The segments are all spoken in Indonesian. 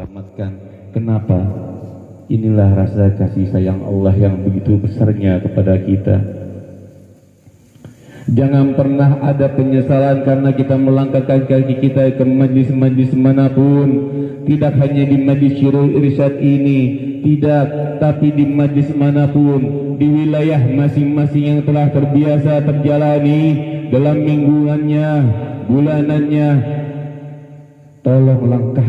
selamatkan. Kenapa? Inilah rasa kasih sayang Allah yang begitu besarnya kepada kita. Jangan pernah ada penyesalan karena kita melangkahkan kaki kita ke majlis-majlis manapun. Tidak hanya di majlis Syirul Irsyad ini, tidak, tapi di majlis manapun, di wilayah masing-masing yang telah terbiasa terjalani dalam mingguannya, bulanannya. Tolong langkah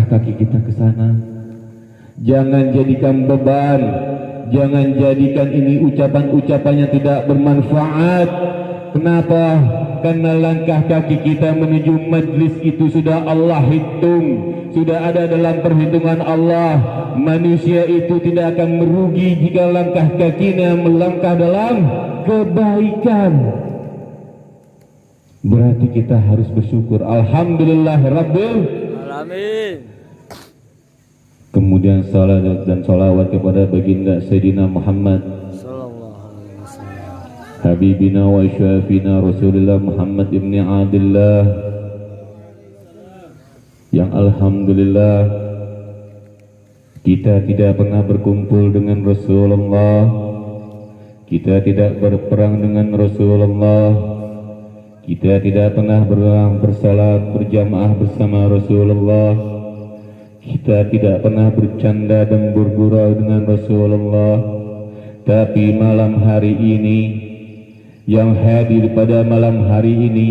kaki kita ke sana. Jangan jadikan beban, jangan jadikan ini ucapan-ucapan yang tidak bermanfaat. Kenapa? Karena langkah kaki kita menuju majlis itu sudah Allah hitung, sudah ada dalam perhitungan Allah. Manusia itu tidak akan merugi jika langkah kakinya melangkah dalam kebaikan. Berarti kita harus bersyukur. Alhamdulillahirabbil alamin. Kemudian salat dan salawat kepada baginda Sayyidina Muhammad Habibina wa syafina Rasulullah Muhammad ibn Abdullah, yang alhamdulillah kita tidak pernah berkumpul dengan Rasulullah, kita tidak berperang dengan Rasulullah, kita tidak pernah bersalat berjamaah bersama Rasulullah, kita tidak pernah bercanda dan bergurau dengan Rasulullah. Tapi malam hari ini, yang hadir pada malam hari ini,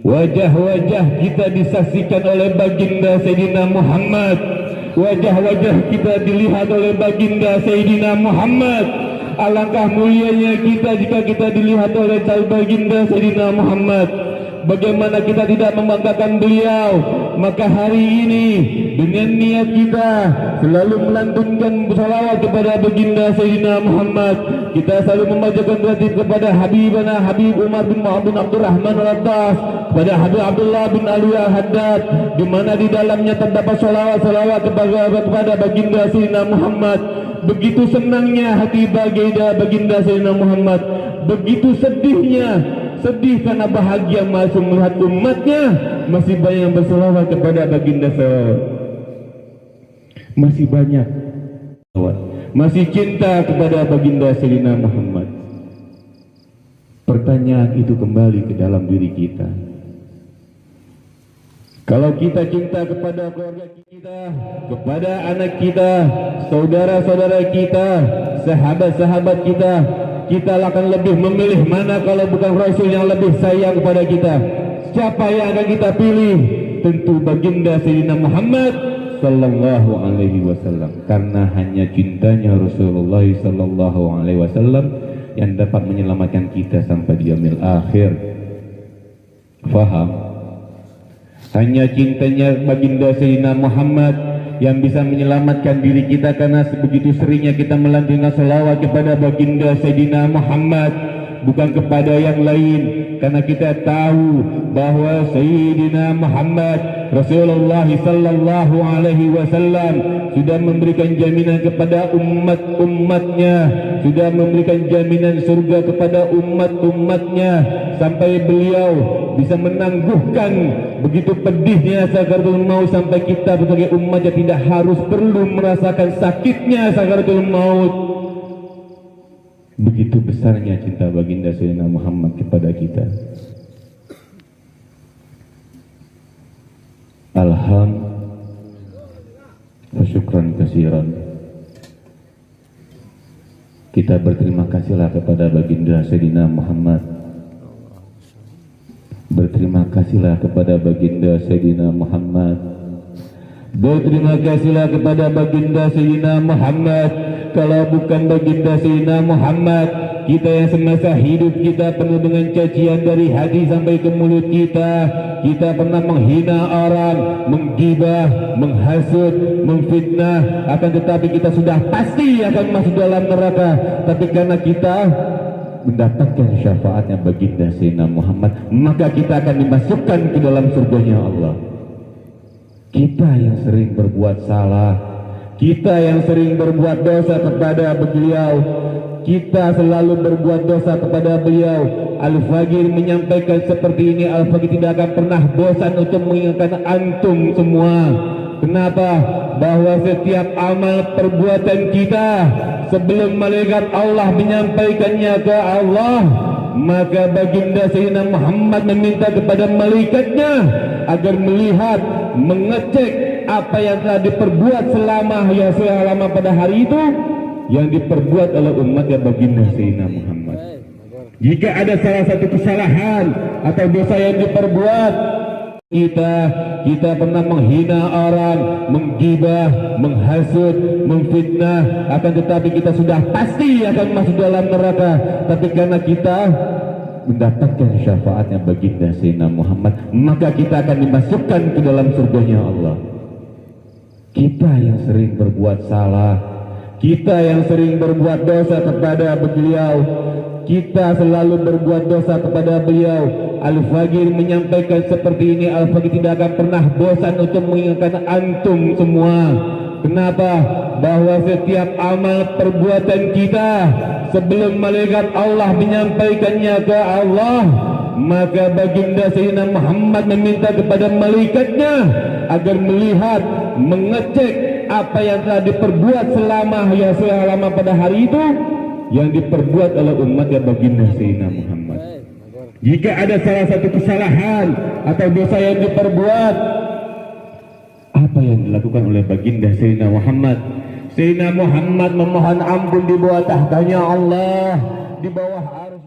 wajah-wajah kita disaksikan oleh baginda Sayyidina Muhammad. Wajah-wajah kita dilihat oleh baginda Sayyidina Muhammad. Alangkah mulianya kita jika kita dilihat oleh baginda Sayyidina Muhammad. Bagaimana kita tidak membanggakan beliau? Maka hari ini dengan niat kita selalu melantunkan salawat kepada baginda Sayyidina Muhammad, kita selalu membacakan ratib kepada Habibana Habib Umar bin Muhammad bin Abdurrahman Al-Attas, kepada Habib Abdullah bin Ali Al-Haddad, di mana di dalamnya terdapat salawat kepada baginda Sayyidina Muhammad. Begitu senangnya hati baginda Sayyidina Muhammad, begitu sedih karena bahagia masuk melihat umatnya masih banyak yang berselawat kepada baginda masih banyak masih cinta kepada baginda Sayyidina Muhammad. Pertanyaan itu kembali ke dalam diri kita. Kalau kita cinta kepada keluarga kita, kepada anak kita, saudara-saudara kita, sahabat-sahabat kita, kita akan lebih memilih mana kalau bukan Rasul yang lebih sayang kepada kita. Siapa yang akan kita pilih? Tentu baginda Sayyidina Muhammad sallallahu alaihi wasallam, karena hanya cintanya Rasulullah sallallahu alaihi wasallam yang dapat menyelamatkan kita sampai di yaumil akhir. Faham? Hanya cintanya baginda Sayyidina Muhammad yang bisa menyelamatkan diri kita, karena sebegitu seringnya kita melantunkan selawat kepada baginda Sayyidina Muhammad, bukan kepada yang lain, karena kita tahu bahwa Sayyidina Muhammad Rasulullah sallallahu alaihi wasallam sudah memberikan jaminan kepada umat-umatnya, sudah memberikan jaminan surga kepada umat-umatnya, sampai beliau bisa menangguhkan begitu pedihnya sakaratul maut, sampai kita sebagai umatnya tidak harus perlu merasakan sakitnya sakaratul maut. Begitu besarnya cinta baginda Sayyidina Muhammad kepada kita. Alhamdulillah, syukran kasiran. Kita berterima kasihlah kepada baginda Sayyidina Muhammad. Berterima kasihlah kepada baginda Sayyidina Muhammad. Berterima kasihlah kepada baginda Sayyidina Muhammad. Kalau bukan baginda Sayyidina Muhammad, kita yang semasa hidup kita penuh dengan cacian dari hati sampai ke mulut kita. Kita pernah menghina orang, menggibah, menghasut, memfitnah, akan tetapi kita sudah pasti akan masuk dalam neraka. Tapi karena kita mendapatkan syafaatnya baginda Sayyidina Muhammad, maka kita akan dimasukkan ke dalam surganya Allah. Kita yang sering berbuat salah, kita yang sering berbuat dosa kepada beliau, kita selalu berbuat dosa kepada beliau. Al-Faqir menyampaikan seperti ini, Al-Faqir tidak akan pernah bosan untuk mengingatkan antum semua. Kenapa? Bahwa setiap amal perbuatan kita sebelum malaikat Allah menyampaikannya ke Allah, maka baginda Sayyidina Muhammad meminta kepada malaikatnya agar melihat, mengecek apa yang telah diperbuat selama pada hari itu yang diperbuat oleh umatnya baginda Sayyidina Muhammad. Jika ada salah satu kesalahan atau dosa yang diperbuat, kita pernah menghina orang, menggibah, menghasut, memfitnah, akan tetapi kita sudah pasti akan masuk dalam neraka. Tapi karena kita mendapatkan syafaatnya baginda Sayyidina Muhammad, maka kita akan dimasukkan ke dalam surganya Allah. Kita yang sering berbuat salah, kita yang sering berbuat dosa kepada beliau, kita selalu berbuat dosa kepada beliau. Al-Faqir menyampaikan seperti ini. Al-Faqir tidak akan pernah bosan untuk mengingatkan antum semua. Kenapa? Bahwa setiap amal perbuatan kita sebelum malaikat Allah menyampaikannya ke Allah, maka baginda Sayyidina Muhammad meminta kepada malaikatnya agar melihat, mengecek apa yang telah diperbuat selama pada hari itu yang diperbuat oleh umatnya baginda Sayyidina Muhammad. Jika ada salah satu kesalahan atau dosa yang diperbuat, apa yang dilakukan oleh baginda Sayyidina Muhammad? Sayyidina Muhammad memohon ampun di bawah tahtanya Allah, di bawah arus.